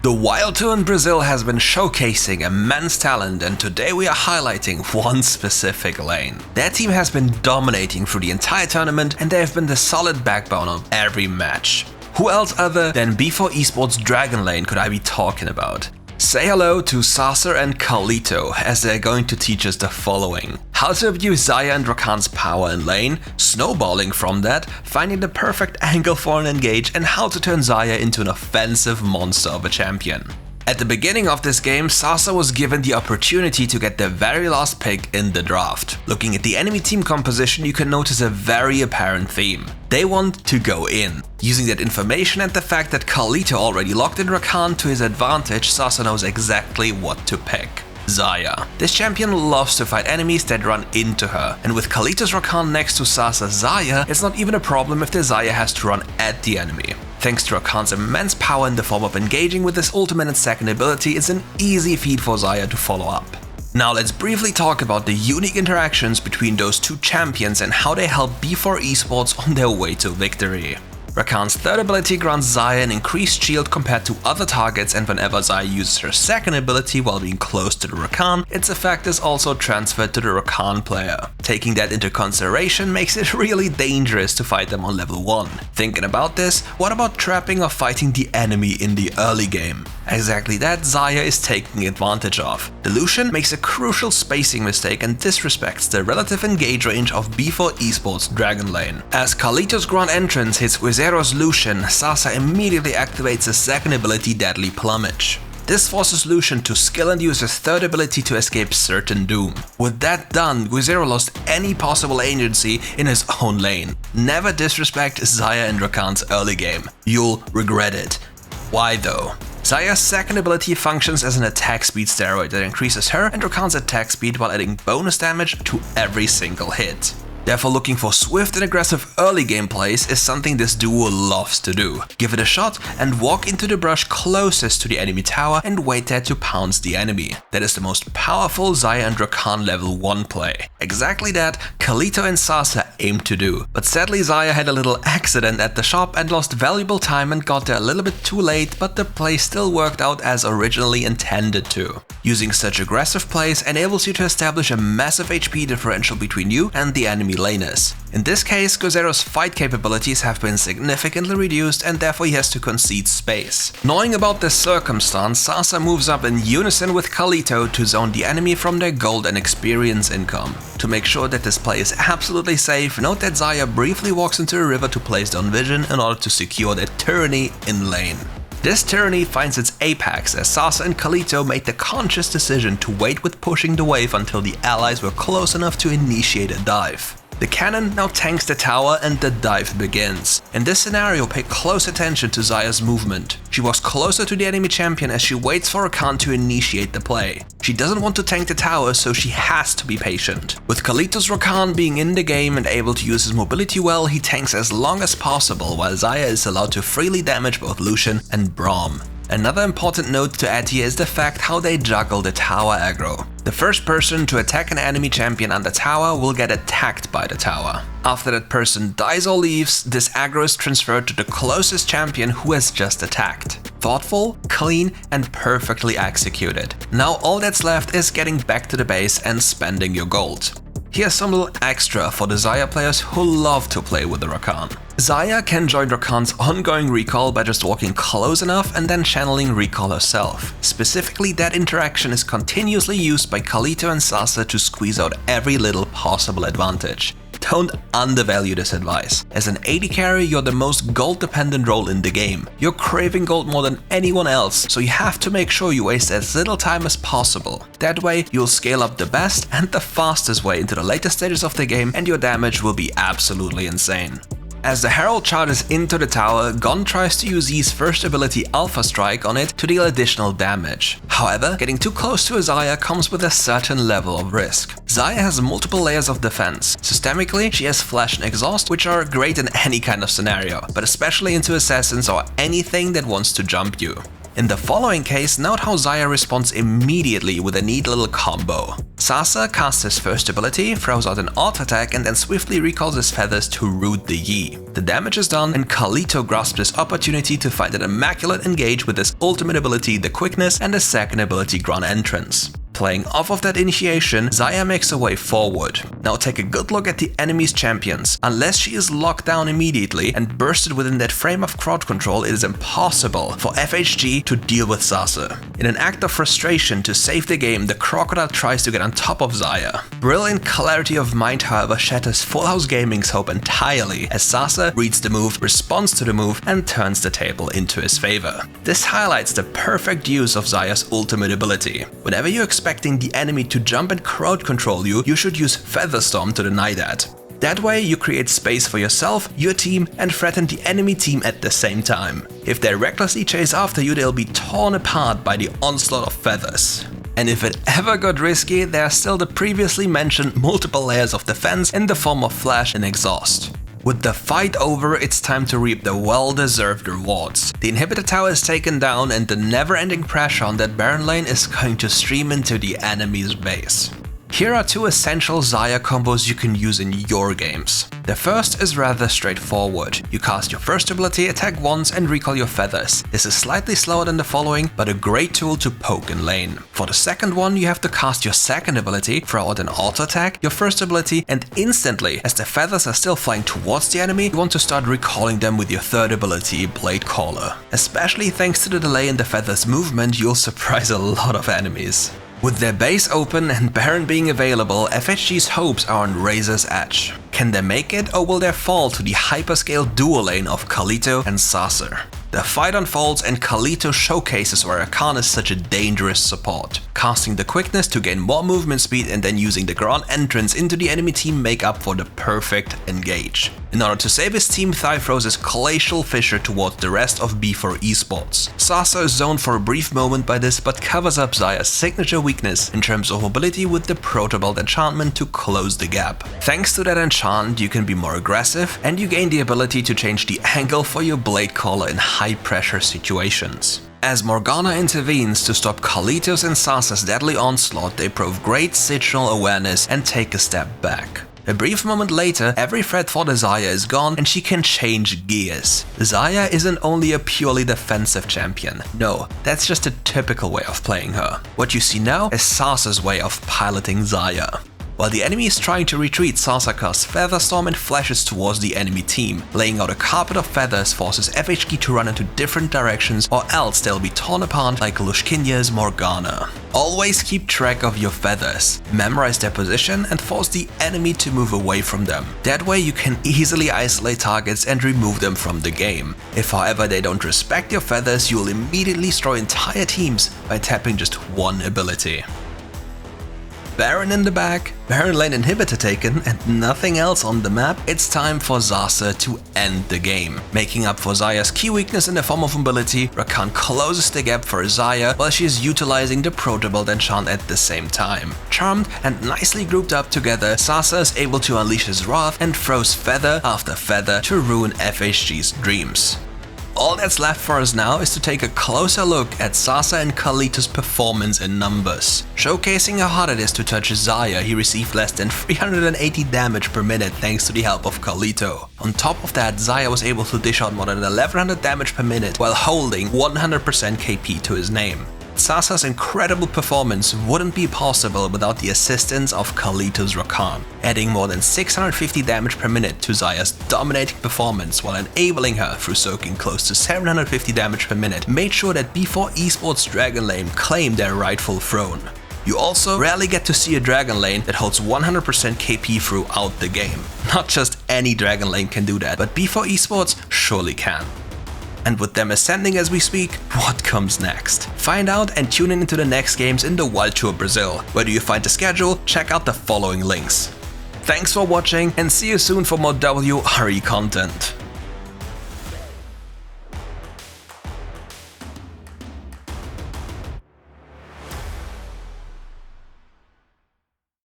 The yLato in Brazil has been showcasing immense talent, and today we are highlighting one specific lane. Their team has been dominating through the entire tournament and they have been the solid backbone of every match. Who else other than B4 Esports Dragon Lane could I be talking about? Say hello to ySacer and carliTo, as they're going to teach us the following: how to abuse Xayah and Rakan's power in lane, snowballing from that, finding the perfect angle for an engage, and how to turn Xayah into an offensive monster of a champion. At the beginning of this game, ySacer was given the opportunity to get the very last pick in the draft. Looking at the enemy team composition, you can notice a very apparent theme. They want to go in. Using that information and the fact that carliTo already locked in Rakan to his advantage, ySacer knows exactly what to pick. Xayah. This champion loves to fight enemies that run into her, and with carliTo's Rakan next to ySacer's Xayah, it's not even a problem if the Xayah has to run at the enemy. Thanks to Rakan's immense power in the form of engaging with his ultimate and second ability, it's an easy feat for Xayah to follow up. Now let's briefly talk about the unique interactions between those two champions and how they help B4 Esports on their way to victory. Rakan's third ability grants Xayah an increased shield compared to other targets, and whenever Xayah uses her second ability while being close to the Rakan, its effect is also transferred to the Rakan player. Taking that into consideration makes it really dangerous to fight them on level 1. Thinking about this, what about trapping or fighting the enemy in the early game? Exactly that Xayah is taking advantage of. The Lucian makes a crucial spacing mistake and disrespects the relative engage range of B4 Esports Dragon Lane. As carliTo's grand entrance hits Xayah's Lucian, ySacer immediately activates his second ability, Deadly Plumage. This forces Lucian to skill and use his third ability to escape certain doom. With that done, Xayah lost any possible agency in his own lane. Never disrespect Xayah and Rakan's early game. You'll regret it. Why though? Xayah's second ability functions as an attack speed steroid that increases her and Rakan's attack speed while adding bonus damage to every single hit. Therefore, looking for swift and aggressive early game plays is something this duo loves to do. Give it a shot and walk into the brush closest to the enemy tower and wait there to pounce the enemy. That is the most powerful Xayah and Rakan level 1 play. Exactly that carliTo and ySacer aim to do. But sadly Xayah had a little accident at the shop and lost valuable time and got there a little bit too late, but the play still worked out as originally intended to. Using such aggressive plays enables you to establish a massive HP differential between you and the enemy laners. In this case, Xayah's fight capabilities have been significantly reduced and therefore he has to concede space. Knowing about this circumstance, ySacer moves up in unison with carliTo to zone the enemy from their gold and experience income. To make sure that this play is absolutely safe, note that Xayah briefly walks into a river to place down vision in order to secure their tyranny in lane. This tyranny finds its apex as ySacer and carliTo made the conscious decision to wait with pushing the wave until the allies were close enough to initiate a dive. The cannon now tanks the tower and the dive begins. In this scenario, pay close attention to Xayah's movement. She walks closer to the enemy champion as she waits for Rakan to initiate the play. She doesn't want to tank the tower, so she has to be patient. With carliTo's Rakan being in the game and able to use his mobility well, he tanks as long as possible, while Xayah is allowed to freely damage both Lucian and Braum. Another important note to add here is the fact how they juggle the tower aggro. The first person to attack an enemy champion on the tower will get attacked by the tower. After that person dies or leaves, this aggro is transferred to the closest champion who has just attacked. Thoughtful, clean, and perfectly executed. Now all that's left is getting back to the base and spending your gold. Here's some little extra for the Xayah players who love to play with the Rakan. Xayah can join Rakan's ongoing recall by just walking close enough and then channeling recall herself. Specifically, that interaction is continuously used by carliTo and ySacer to squeeze out every little possible advantage. Don't undervalue this advice. As an AD carry, you're the most gold-dependent role in the game. You're craving gold more than anyone else, so you have to make sure you waste as little time as possible. That way, you'll scale up the best and the fastest way into the later stages of the game, and your damage will be absolutely insane. As the Herald charges into the tower, Gon tries to use Yi's first ability Alpha Strike on it to deal additional damage. However, getting too close to Xayah comes with a certain level of risk. Xayah has multiple layers of defense. Systemically, she has Flash and Exhaust, which are great in any kind of scenario, but especially into assassins or anything that wants to jump you. In the following case, note how Xayah responds immediately with a neat little combo. ySacer casts his first ability, throws out an auto attack and then swiftly recalls his feathers to root the Yi. The damage is done and carliTo grasps this opportunity to find an immaculate engage with his ultimate ability, the quickness, and his second ability, Ground Entrance. Playing off of that initiation, Xayah makes her way forward. Now take a good look at the enemy's champions. Unless she is locked down immediately and bursted within that frame of crowd control, it is impossible for FHG to deal with ySacer. In an act of frustration to save the game, the Crocodile tries to get on top of Xayah. Brilliant clarity of mind, however, shatters Full House Gaming's hope entirely as ySacer reads the move, responds to the move, and turns the table into his favor. This highlights the perfect use of Xayah's ultimate ability. Whenever you expecting the enemy to jump and crowd control you, you should use Featherstorm to deny that. That way you create space for yourself, your team, and threaten the enemy team at the same time. If they recklessly chase after you, they'll be torn apart by the onslaught of feathers. And if it ever got risky, there are still the previously mentioned multiple layers of defense in the form of flash and exhaust. With the fight over, it's time to reap the well-deserved rewards. The inhibitor tower is taken down and the never-ending pressure on that Baron lane is going to stream into the enemy's base. Here are two essential Xayah combos you can use in your games. The first is rather straightforward. You cast your first ability, attack once and recall your feathers. This is slightly slower than the following, but a great tool to poke in lane. For the second one, you have to cast your second ability, throw out an auto attack, your first ability, and instantly, as the feathers are still flying towards the enemy, you want to start recalling them with your third ability, Blade Caller. Especially thanks to the delay in the feathers movement, you'll surprise a lot of enemies. With their base open and Baron being available, FHG's hopes are on razor's edge. Can they make it, or will they fall to the hyperscale duo lane of carliTo and ySacer? The fight unfolds and carliTo showcases why Rakan is such a dangerous support. Casting the quickness to gain more movement speed and then using the ground entrance into the enemy team make up for the perfect engage. In order to save his team, Thigh throws his glacial fissure towards the rest of B4 Esports. ySacer is zoned for a brief moment by this, but covers up Xayah's signature weakness in terms of mobility with the Protobelt enchantment to close the gap. Thanks to that enchant, you can be more aggressive and you gain the ability to change the angle for your Blade Caller in high pressure situations. As Morgana intervenes to stop carliTo's and ySacer's deadly onslaught, they prove great situational awareness and take a step back. A brief moment later, every threat for the Xayah is gone and she can change gears. Xayah isn't only a purely defensive champion. No, that's just a typical way of playing her. What you see now is ySacer's way of piloting Xayah. While the enemy is trying to retreat, ySacer casts Featherstorm and flashes towards the enemy team. Laying out a carpet of feathers forces FHG to run into different directions, or else they'll be torn apart like Lushkinya's Morgana. Always keep track of your feathers, memorize their position and force the enemy to move away from them. That way you can easily isolate targets and remove them from the game. If however they don't respect your feathers, you will immediately destroy entire teams by tapping just one ability. Baron in the back, Baron lane inhibitor taken, and nothing else on the map, it's time for ySacer to end the game. Making up for Xayah's key weakness in the form of mobility, Rakan closes the gap for Xayah while she is utilizing the Protobelt enchant at the same time. Charmed and nicely grouped up together, ySacer is able to unleash his wrath and throws feather after feather to ruin FHG's dreams. All that's left for us now is to take a closer look at ySacer and carliTo's performance in numbers. Showcasing how hard it is to touch Xayah, he received less than 380 damage per minute thanks to the help of carliTo. On top of that, Xayah was able to dish out more than 1100 damage per minute while holding 100% KP to his name. ySacer's incredible performance wouldn't be possible without the assistance of carliTo's Rakan, adding more than 650 damage per minute to Xayah's dominating performance while enabling her through soaking close to 750 damage per minute, made sure that B4 Esports Dragon Lane claimed their rightful throne. You also rarely get to see a Dragon Lane that holds 100% KP throughout the game. Not just any Dragon Lane can do that, but B4 Esports surely can. And with them ascending as we speak, what comes next? Find out and tune in into the next games in the Wild Tour Brazil. Where do you find the schedule? Check out the following links. Thanks for watching and see you soon for more WRE content.